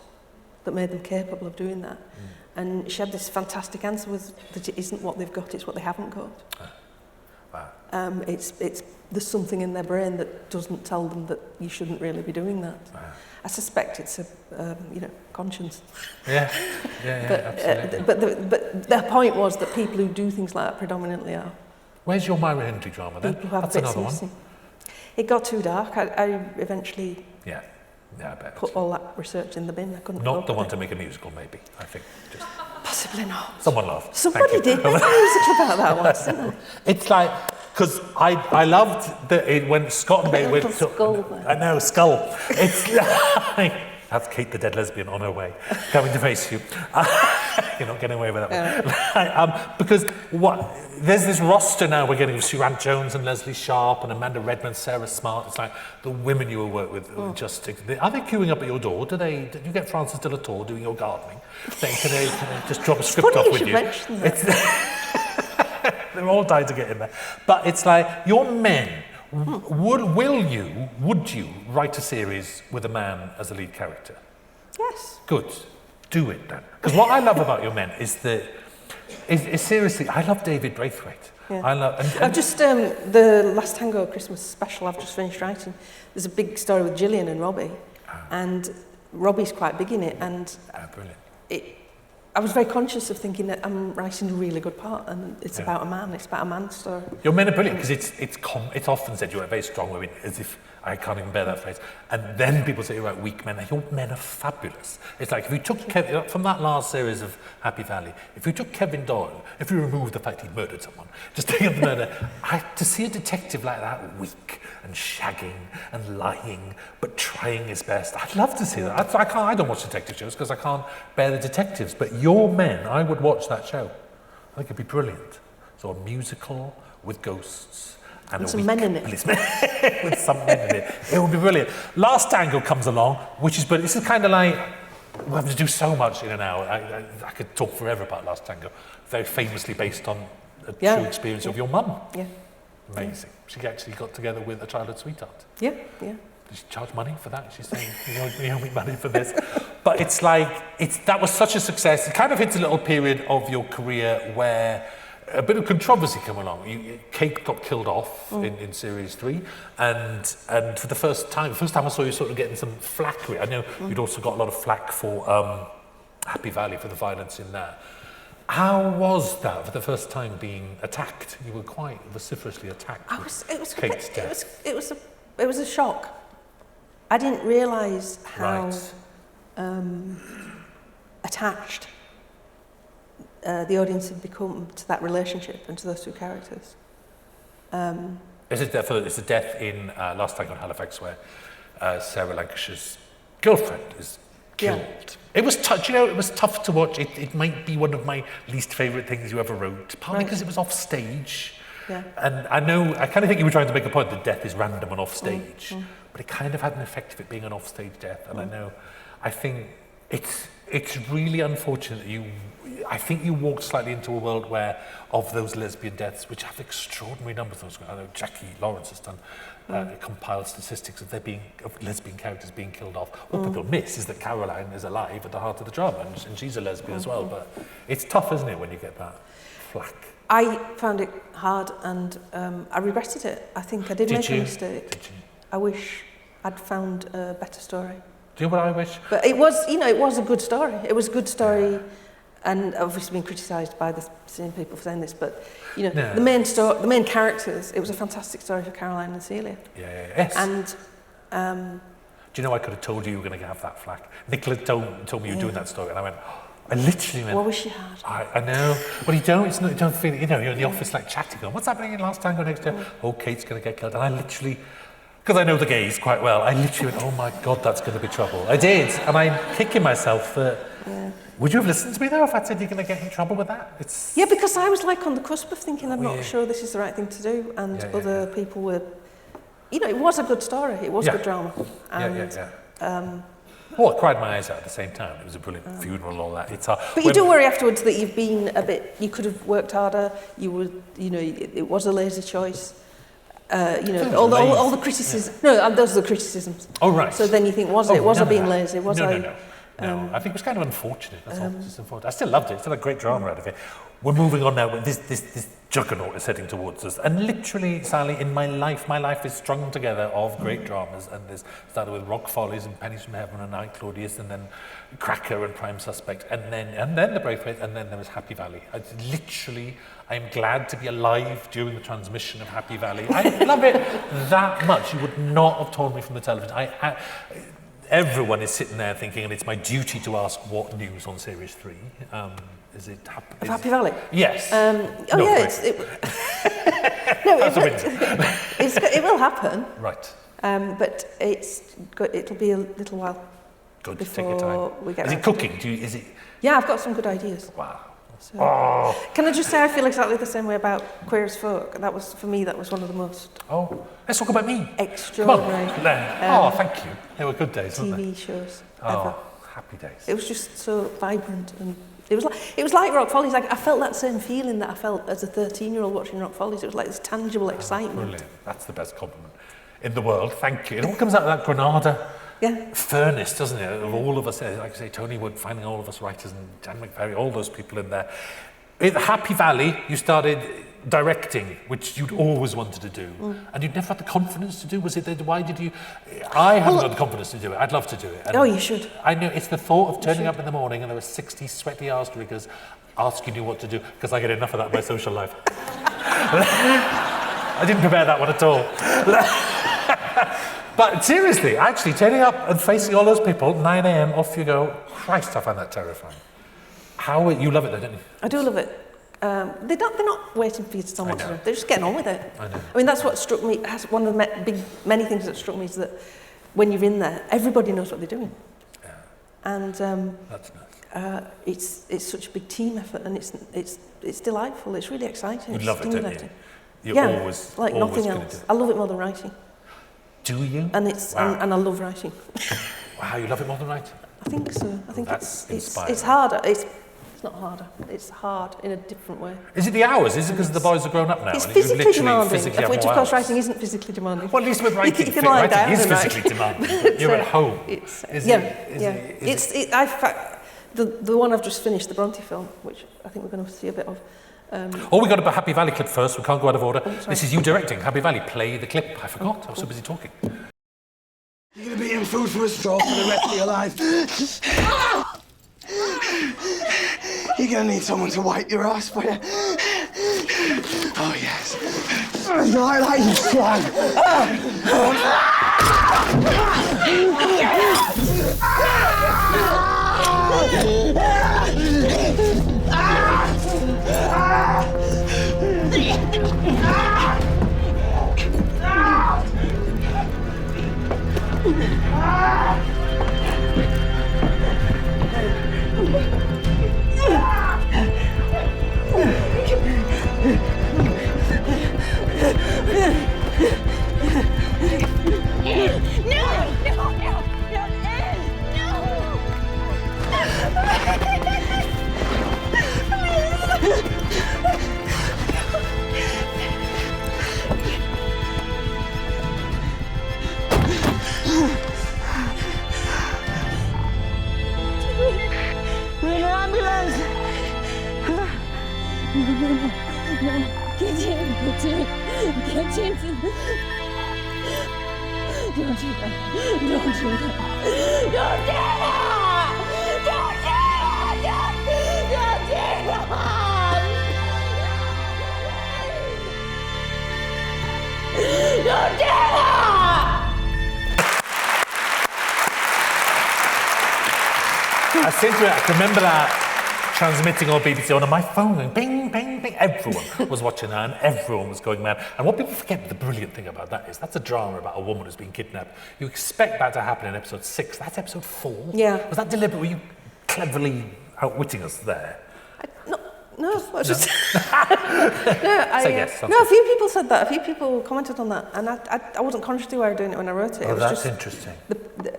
that made them capable of doing that? And she had this fantastic answer that it isn't what they've got, it's what they haven't got. Wow. There's something in their brain that doesn't tell them that you shouldn't really be doing that. Wow. I suspect it's a conscience. Yeah, absolutely. But the point was that people who do things like that predominantly are. Where's your Myra Hindley drama then? People who have That's another one. It got too dark. I eventually I bet. put all that research in the bin. I couldn't. Not the one to make a musical, maybe. I think. Just possibly not. Someone laughed. Somebody did make a musical about that once, didn't they? It's like, because I loved that when Scott and Bailey went to... I know, Skull. It's like... That's Kate the dead lesbian on her way, coming to face you. You're not getting away with that one. Because there's this roster now we're getting with Suran Jones and Leslie Sharp and Amanda Redmond, Sarah Smart. It's like the women you will work with. Just are they queuing up at your door? Do you get Frances de la Tour doing your gardening? Can they just drop a script off with you? Mention that. They're all dying to get in there. But it's like, your men, would you write a series with a man as a lead character? Yes. Good. Do it then. Because what I love about your men is that, seriously, I love David Braithwaite. Yeah. I've just, the Last Tango Christmas special I've just finished writing, there's a big story with Gillian and Robbie, and Robbie's quite big in it, and brilliant. I was very conscious of thinking that I'm writing a really good part, and it's about a man. It's about a man's story. Your men are brilliant because it's often said you're a very strong woman, as if I can't even bear that phrase. And then people say you write weak men. Your men are fabulous. It's like if you took Kevin from that last series of Happy Valley, if you took Kevin Doyle, if you removed the fact he murdered someone, just take up the murder. To see a detective like that, weak and shagging and lying, but trying his best. I'd love to see that. I don't watch detective shows because I can't bear the detectives. But Your Men, I would watch that show. I think it'd be brilliant. So a musical with ghosts and some men in it. With some men in it. It would be brilliant. Last Tango comes along, which is brilliant. This is kind of like, we have to do so much in an hour. I could talk forever about Last Tango. Very famously based on a true experience of your mum. Yeah. Amazing. She actually got together with a childhood sweetheart. Yeah. did she charge money for that? She's saying, you owe me money for this. But it's like, that was such a success. It kind of hits a little period of your career where a bit of controversy came along. Kate got killed off in series 3, and for the first time I saw you sort of getting some flack for it. I know you'd also got a lot of flack for Happy Valley, for the violence in there. How was that for the first time being attacked? You were quite vociferously attacked. Kate's death. It was a shock. I didn't realise how attached the audience had become to that relationship and to those two characters. It's a death in Last Tango in Halifax, where Sarah Lancashire's girlfriend is killed. Yeah. It was it was tough to watch. It might be one of my least favourite things you ever wrote, partly because it was off stage. Yeah. And I kind of think you were trying to make a point that death is random and off stage, but it kind of had an effect of it being an off stage death. And I think it's really unfortunate that I think you walked slightly into a world where, of those lesbian deaths, which have extraordinary numbers. I know Jackie Lawrence has done compiled statistics of lesbian characters being killed off. What people miss is that Caroline is alive at the heart of the drama, and she's a lesbian as well. But it's tough, isn't it, when you get that flack? I found it hard, and I regretted it. I think I did make a mistake. Did you? I wish I'd found a better story. Do you know what I wish? But it was, it was a good story. It was a good story, and obviously been criticised by the same people for saying this. But the main characters. It was a fantastic story for Caroline and Celia. Yes. And do you know I could have told you were going to have that flack? Nicola told me you were doing that story, and I went. I literally went. What wish you had? I know. Well, you don't. You don't feel. You're in the office like chatting. Going, what's happening in Last Tango next year? Oh, Kate's going to get killed. And I literally. Because I know the gays quite well, I literally went, oh my God, that's going to be trouble. I did, and I'm kicking myself that... Yeah. Would you have listened to me though if I'd said you're going to get in trouble with that? Yeah, because I was like on the cusp of thinking, I'm not sure this is the right thing to do, and other people were... it was a good story, it was good drama. And, I cried my eyes out at the same time. It was a brilliant funeral and all that. It's hard. But you do worry afterwards that you've been a bit... You could have worked harder, it was a lazy choice. All the criticism. No, those are the criticisms. Oh, right. So then you think, was I being lazy? No, I think it was kind of unfortunate. That's all. Just unfortunate. I still loved it. Still a great drama out of it. We're moving on now. This juggernaut is heading towards us. And literally, Sally, in my life is strung together of great dramas. And there's started with Rock Follies and Pennies from Heaven and I, Claudius, and then Cracker and Prime Suspect, and then The Braithwaite, and then there was Happy Valley. I'm glad to be alive during the transmission of Happy Valley. I love it that much. You would not have torn me from the television. Everyone is sitting there thinking, and it's my duty to ask what news on Series 3. Is it Happy Valley? Yes. It will happen. Right. But it'll be a little while. Good, take your time. We get is it cooking? Yeah, I've got some good ideas. Wow. So, Can I just say I feel exactly the same way about Queer as Folk. That was one of the most... Oh, let's talk about me. Extraordinary. Come on. Thank you. They were good days, TV weren't they? shows ever. Happy days. It was just so vibrant, and it was like Rock Follies. Like I felt that same feeling that I felt as a 13-year-old watching Rock Follies. It was like this tangible excitement. Brilliant. That's the best compliment in the world. Thank you. It all comes out of that Granada furnace, doesn't it? Of all of us, like I say, Tony Wood, finding all of us writers, and Jan McVeary, all those people in there. With Happy Valley, you started directing, which you'd always wanted to do, and you'd never had the confidence to do. Was it? Why did you? I haven't got the confidence to do it. I'd love to do it. And you should. I know it's the thought of turning up in the morning and there were 60 sweaty arse riggers asking you what to do, because I get enough of that in my social life. I didn't prepare that one at all. But seriously, actually turning up and facing all those people, 9 a.m, off you go. Christ, I find that terrifying. You love it though, don't you? I do love it. They're not waiting for you to tell them what to do. They're just getting on with it. I know. I mean, that's what struck me. One of the many things that struck me is that when you're in there, everybody knows what they're doing. Yeah. And that's nice. It's such a big team effort, and it's delightful. It's really exciting. You love it, don't you? You're always like always nothing else. I love it more than writing. Do you? And and I love writing. Wow, you love it more than writing? I think so. I think that's it's harder. It's not harder. It's hard in a different way. Is it the hours? Is it because the boys are grown up now? It's and you physically literally demanding, physically have which of more course hours? writing isn't physically demanding. Well, at least with writing, you can lie down writing is and write. physically demanding. But you're at home. The one I've just finished, the Bronte film, which I think we're going to see a bit of. We got a Happy Valley clip first. We can't go out of order. This is you directing Happy Valley. Play the clip. I forgot. I was so busy talking. You're going to be eating food from a straw for the rest of your life. You're going to need someone to wipe your ass for you. Oh, yes. Like you slag. I seem to I can remember that transmitting on BBC on my phone, going bing, bing, bing. Everyone was watching that and everyone was going mad. And what people forget, the brilliant thing about that is that's a drama about a woman who's been kidnapped. You expect that to happen in episode 6. That's episode 4. Yeah. Was that deliberate? Were you cleverly outwitting us there? No, I just... yes. No, a few people said that. A few people commented on that. And I wasn't conscious they were doing it when I wrote it. Oh, it was that's just interesting.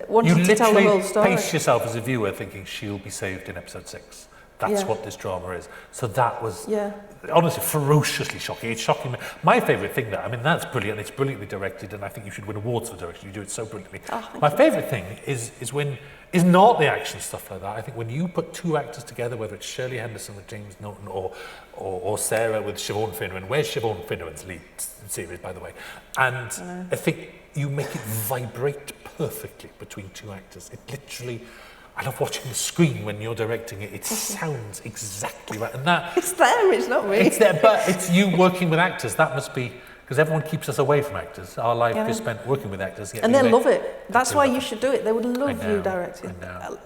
wanting to tell the whole You story. literally pace yourself as a viewer thinking she'll be saved in episode 6. That's Yeah. what this drama is. So that was, Yeah. honestly, ferociously shocking. It's shocking. My favourite thing, that's brilliant. It's brilliantly directed, and I think you should win awards for direction. You do it so brilliantly. My favourite thing is not the action stuff like that. I think when you put two actors together, whether it's Shirley Henderson with James Norton or Sarah with Siobhan Finneran. Where's Siobhan Finneran's lead series, by the way? And I think you make it vibrate perfectly between two actors. It literally... I love watching the screen when you're directing it. It sounds exactly right. And that... It's them, it's not me. It's there, but it's you working with actors. That must be... Because everyone keeps us away from actors. Our life is spent working with actors. And they love it. That's why you should do it. They would love you directing. I know.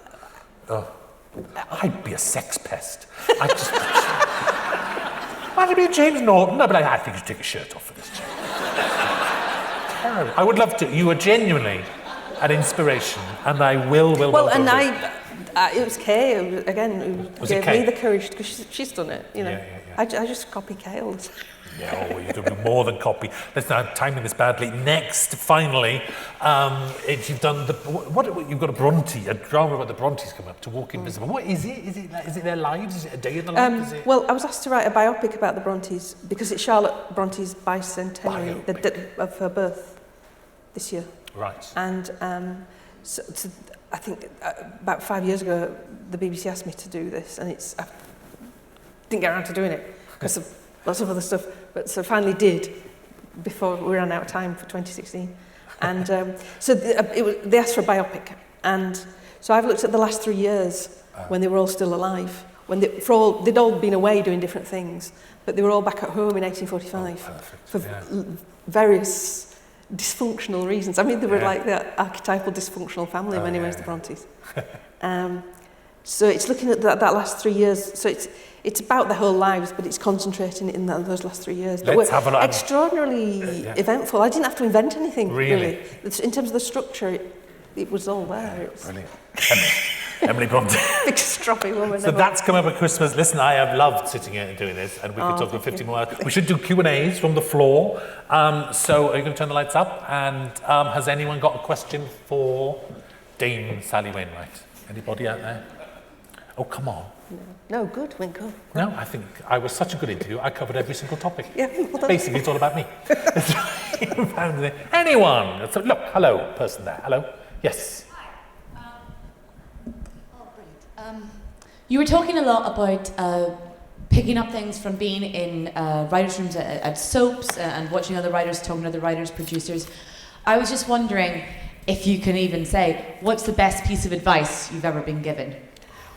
Oh, I'd be a sex pest. I'd just... Might be James Norton. I'd be like, I think you should take your shirt off for this, James. Terrible. I would love to. You are genuinely... an inspiration, and I will. Well, and it was Kay again who gave me the courage because she's done it. You know, Yeah. I just copy Kay all the time. Yeah, you're going to do more than copy. Let's now timing this badly. Next, finally, you've done you've got a drama about the Brontes coming up to Walk Invisible. What is it? Is it their lives? Is it a day in the life? Well, I was asked to write a biopic about the Brontes because it's Charlotte Bronte's bicentenary of her birth this year. Right. And so I think about 5 years ago, the BBC asked me to do this, and I didn't get around to doing it because of lots of other stuff, but so finally did before we ran out of time for 2016. And they asked for a biopic, and so I've looked at the last 3 years when they were all still alive, when they'd all been away doing different things, but they were all back at home in 1845 for various dysfunctional reasons. I mean, they were like the archetypal dysfunctional family in many ways, the Brontes. So it's looking at that last 3 years. So it's about their whole lives, but it's concentrating in those last 3 years. But Let's have a look. Extraordinarily eventful. I didn't have to invent anything, really. In terms of the structure, it was all there. It was Brilliant. Emily Bronte. big stroppy woman. So that's come up at Christmas. Listen, I have loved sitting here and doing this, and we could talk for 50 more hours. We should do Q&As from the floor. So are you going to turn the lights up? And has anyone got a question for Dame Sally Wainwright? Anybody out there? Oh, come on. No, good, went good. No, I think I was such a good interview. I covered every single topic. Yeah, well done. Basically, it's all about me. Anyone? So, look, hello, person there. Hello. Yes. You were talking a lot about picking up things from being in writers' rooms at soaps and watching other writers, talking to other writers, producers. I was just wondering if you can even say, what's the best piece of advice you've ever been given?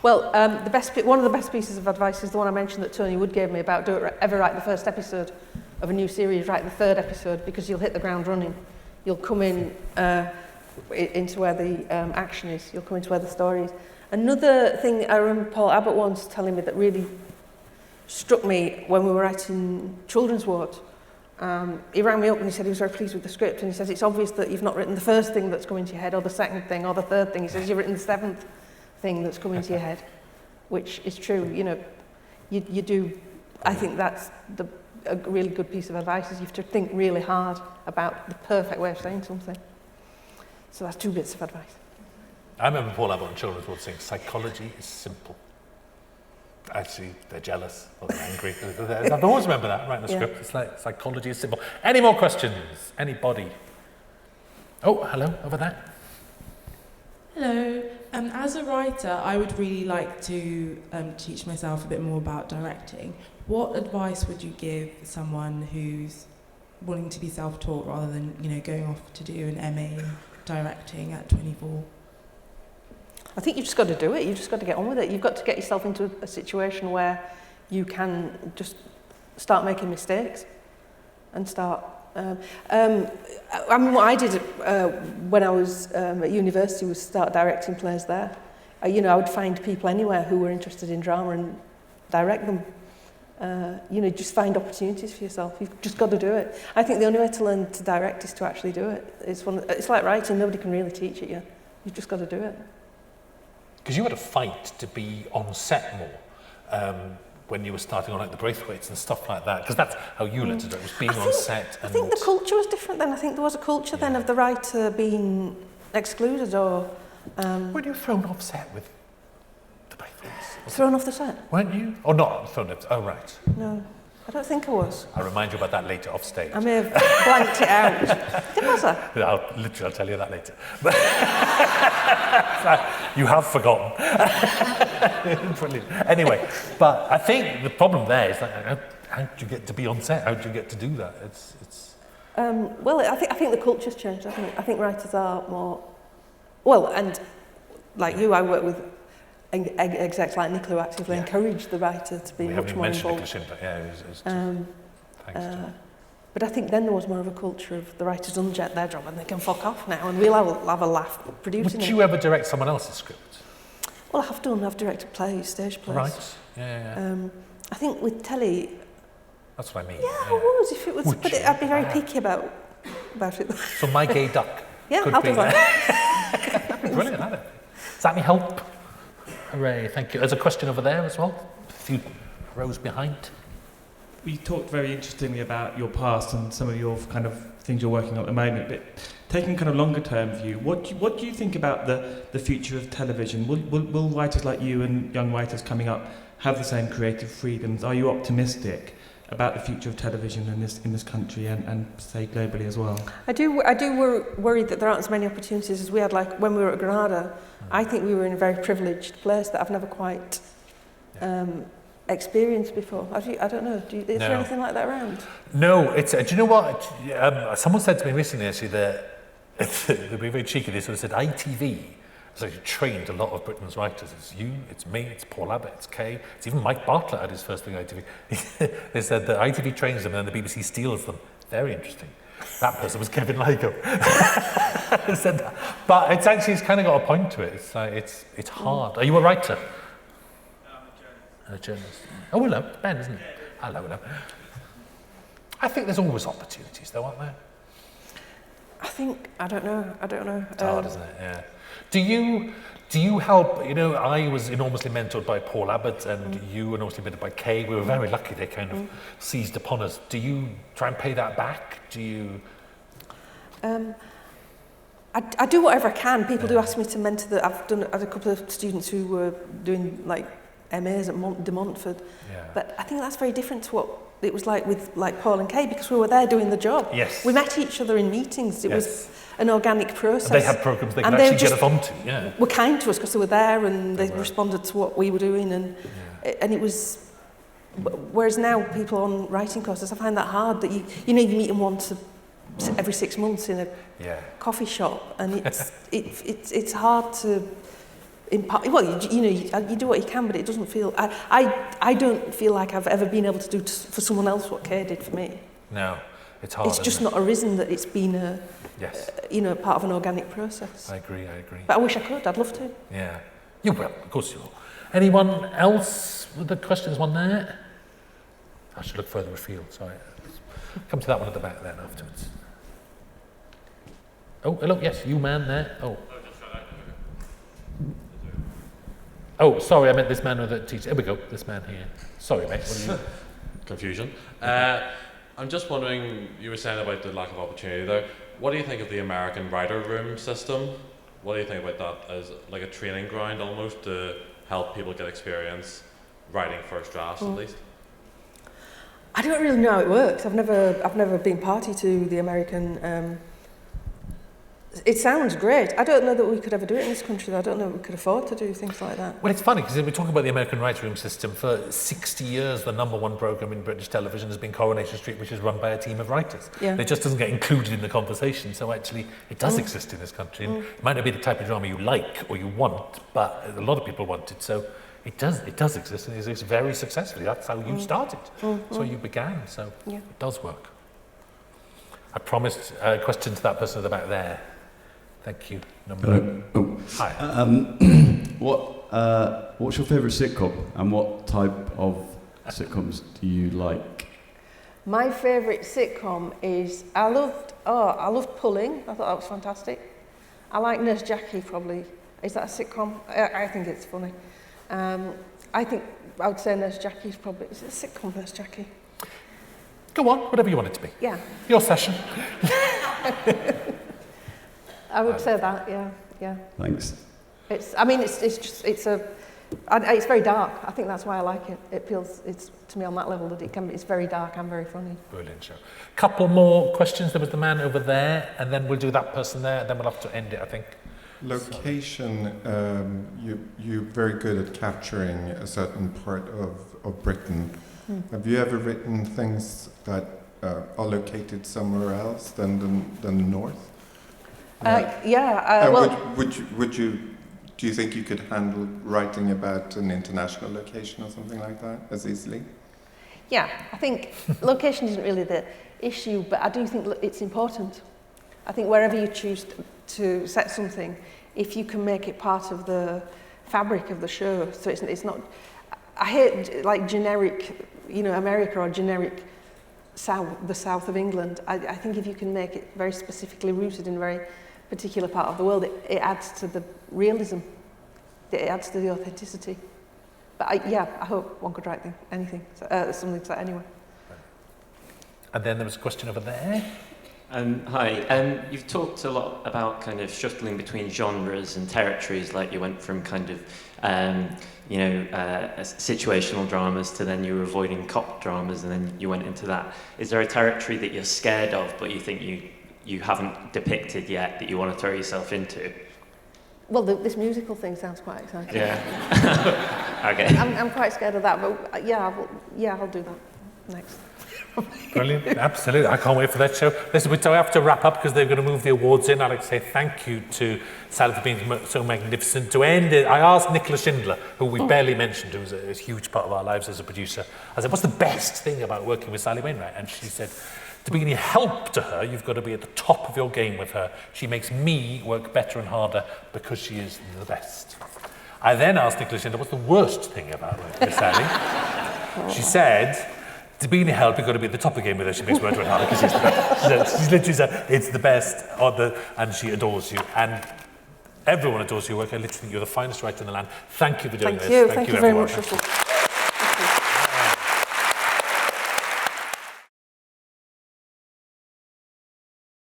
Well, one of the best pieces of advice is the one I mentioned that Tony Wood gave me about don't ever write the first episode of a new series, write the third episode, because you'll hit the ground running. You'll come in into where the action is. You'll come into where the story is. Another thing I remember Paul Abbott once telling me that really struck me when we were writing Children's Ward. He rang me up and he said he was very pleased with the script, and he says it's obvious that you've not written the first thing that's coming to your head, or the second thing, or the third thing. He says you've written the seventh thing that's coming to your head, which is true. You know, you do. I think that's a really good piece of advice, is you have to think really hard about the perfect way of saying something. So that's 2 bits of advice. I remember Paul Abbott on Children's Ward saying, psychology is simple. Actually, they're jealous or they're angry. I always remember that, right in the script. It's like, psychology is simple. Any more questions? Anybody? Oh, hello, over there. Hello. As a writer, I would really like to teach myself a bit more about directing. What advice would you give someone who's wanting to be self-taught rather than, going off to do an MA in directing at 24? I think you've just got to do it. You've just got to get on with it. You've got to get yourself into a situation where you can just start making mistakes and start. I mean, what I did when I was at university was start directing plays there. I would find people anywhere who were interested in drama and direct them. Just find opportunities for yourself. You've just got to do it. I think the only way to learn to direct is to actually do it. It's like writing. Nobody can really teach it you. You've just got to do it. Because you had to fight to be on set more when you were starting on like the Braithwaites and stuff like that. Because that's how you learned to do it, was being on set. I think the culture was different then. I think there was a culture then of the writer being excluded or... Were you thrown off set with the Braithwaites? Thrown off the set? Weren't you? Or not thrown off? Oh, right. No, I don't think I was. I'll remind you about that later off stage. I may have blanked it out. Did was I? I'll tell you that later. You have forgotten. Brilliant. Anyway, but I think the problem there is like, how do you get to be on set? How do you get to do that? Well, I think the culture's changed. I think writers are more... Well, and like you, I work with execs like Nicola who actively encourage the writer to be much more involved. But I think then there was more of a culture of the writers unjet their job and they can fuck off now, and we'll have a laugh producing it. Would you ever direct someone else's script? Well, I have done. I've directed plays, stage plays. Right. Yeah. I think with telly... That's what I mean. Yeah, I would if it was... But I'd be very picky about it. So My Gay Duck. Yeah, could I'll be do that. That'd be brilliant, hadn't it? Does that any help? Hooray, thank you. There's a question over there as well. A few rows behind. We talked very interestingly about your past and some of your kind of things you're working on at the moment, but taking kind of longer term view, what do you think about the future of television? Will writers like you and young writers coming up have the same creative freedoms? Are you optimistic about the future of television in this country and say globally as well? I do worry that there aren't as many opportunities as we had, like when we were at Granada. I think we were in a very privileged place that I've never quite experienced before. I don't know. Is there anything like that around? No, it's. Do you know what? Someone said to me recently, actually, that they'd be very cheeky. They sort of said ITV has actually trained a lot of Britain's writers. It's you, it's me, it's Paul Abbott, it's Kay, it's even Mike Bartlett had his first thing at ITV. They said that ITV trains them and then the BBC steals them. Very interesting. That person was Kevin Lygo. Said that. But it's kind of got a point to it. It's like it's hard. Are you a writer? A journalist. Oh, hello. Ben, isn't it? Hello. I think there's always opportunities, though, aren't there? I don't know. It's hard, isn't it? Yeah. Do you help? I was enormously mentored by Paul Abbott, and you were enormously mentored by Kay. We were very lucky; they kind of seized upon us. Do you try and pay that back? Do you? I do whatever I can. People do ask me to mentor. I've had a couple of students who were doing like MAs at de Montfort. Yeah. But I think that's very different to what it was like with Paul and Kay, because we were there doing the job. Yes. We met each other in meetings. It was an organic process. And they had programs they could and actually get us onto. Yeah. Were kind to us because they were there and they responded to what we were doing, and it was. Whereas now people on writing courses, I find that hard. That you meet them once every 6 months in a coffee shop, and it's hard to impart. Well, you do what you can, but it doesn't feel. I don't feel like I've ever been able to do for someone else what Kay did for me. No, it's hard. It's just not arisen that it's been part of an organic process. I agree. But I wish I could. I'd love to. Yeah, you will. Of course you will. Anyone else with the questions? One there. I should look further afield. Sorry. Come to that one at the back then afterwards. Oh, hello. Yes, you man there. Oh, sorry. I meant this man with the teacher. Here we go. This man here. Sorry, mate. What are you? Confusion. I'm just wondering. You were saying about the lack of opportunity there. What do you think of the American writer room system? What do you think about that as like a training ground almost to help people get experience writing first drafts at least? I don't really know how it works. I've never been party to the American. It sounds great. I don't know that we could ever do it in this country. I don't know that we could afford to do things like that. Well, it's funny because we're talking about the American writer room system. For 60 years, the #1 programme in British television has been Coronation Street, which is run by a team of writers. Yeah. And it just doesn't get included in the conversation. So actually, it does exist in this country. And it might not be the type of drama you like or you want, but a lot of people want it. So it does exist, and it exists very successfully. That's how you started. That's how you began. So it does work. I promised a question to that person at the back there. Thank you. Hi. What's your favourite sitcom, and what type of sitcoms do you like? My favourite sitcom is I loved Pulling. I thought that was fantastic. I like Nurse Jackie probably. Is that a sitcom? I think it's funny. I think I would say Nurse Jackie is probably. Is it a sitcom, Nurse Jackie? Go on, whatever you want it to be. Yeah. Your session. I would say that, yeah. Thanks. It's very dark. I think that's why I like it. It feels, it's to me on that level that it's very dark and very funny. Brilliant show. Couple more questions. There was the man over there, and then we'll do that person there, and then we'll have to end it, I think. Location, you're very good at capturing a certain part of Britain. Have you ever written things that are located somewhere else than the north? Do you think you could handle writing about an international location or something like that as easily? Yeah, I think location isn't really the issue, but I do think it's important. I think wherever you choose to set something, if you can make it part of the fabric of the show, so it's not. I hate like generic, America or generic the south of England. I think if you can make it very specifically rooted in a very particular part of the world, it adds to the realism. It adds to the authenticity. But I hope one could write something like that anyway. And then there was a question over there. Hi, you've talked a lot about kind of shuttling between genres and territories, like you went from kind of, situational dramas to then you were avoiding cop dramas and then you went into that. Is there a territory that you're scared of but you think you haven't depicted yet that you want to throw yourself into? Well, this musical thing sounds quite exciting. Yeah. Okay. I'm quite scared of that, but I'll do that next. Brilliant, absolutely. I can't wait for that show. Listen, we have to wrap up because they're going to move the awards in. I'd like to say thank you to Sally for being so magnificent. To end it, I asked Nicola Schindler, who we barely mentioned, who was a huge part of our lives as a producer. I said, what's the best thing about working with Sally Wainwright? And she said, to be any help to her, you've got to be at the top of your game with her. She makes me work better and harder because she is the best. I then asked Nicola Schindler, what's the worst thing about working with Sally? She said, to be any help, you've got to be at the top of the game with her. She makes work harder because she's the best. She's literally said, it's the best, and she adores you. And everyone adores your work. I literally think you're the finest writer in the land. Thank you for doing this. Thank you very much, Russell.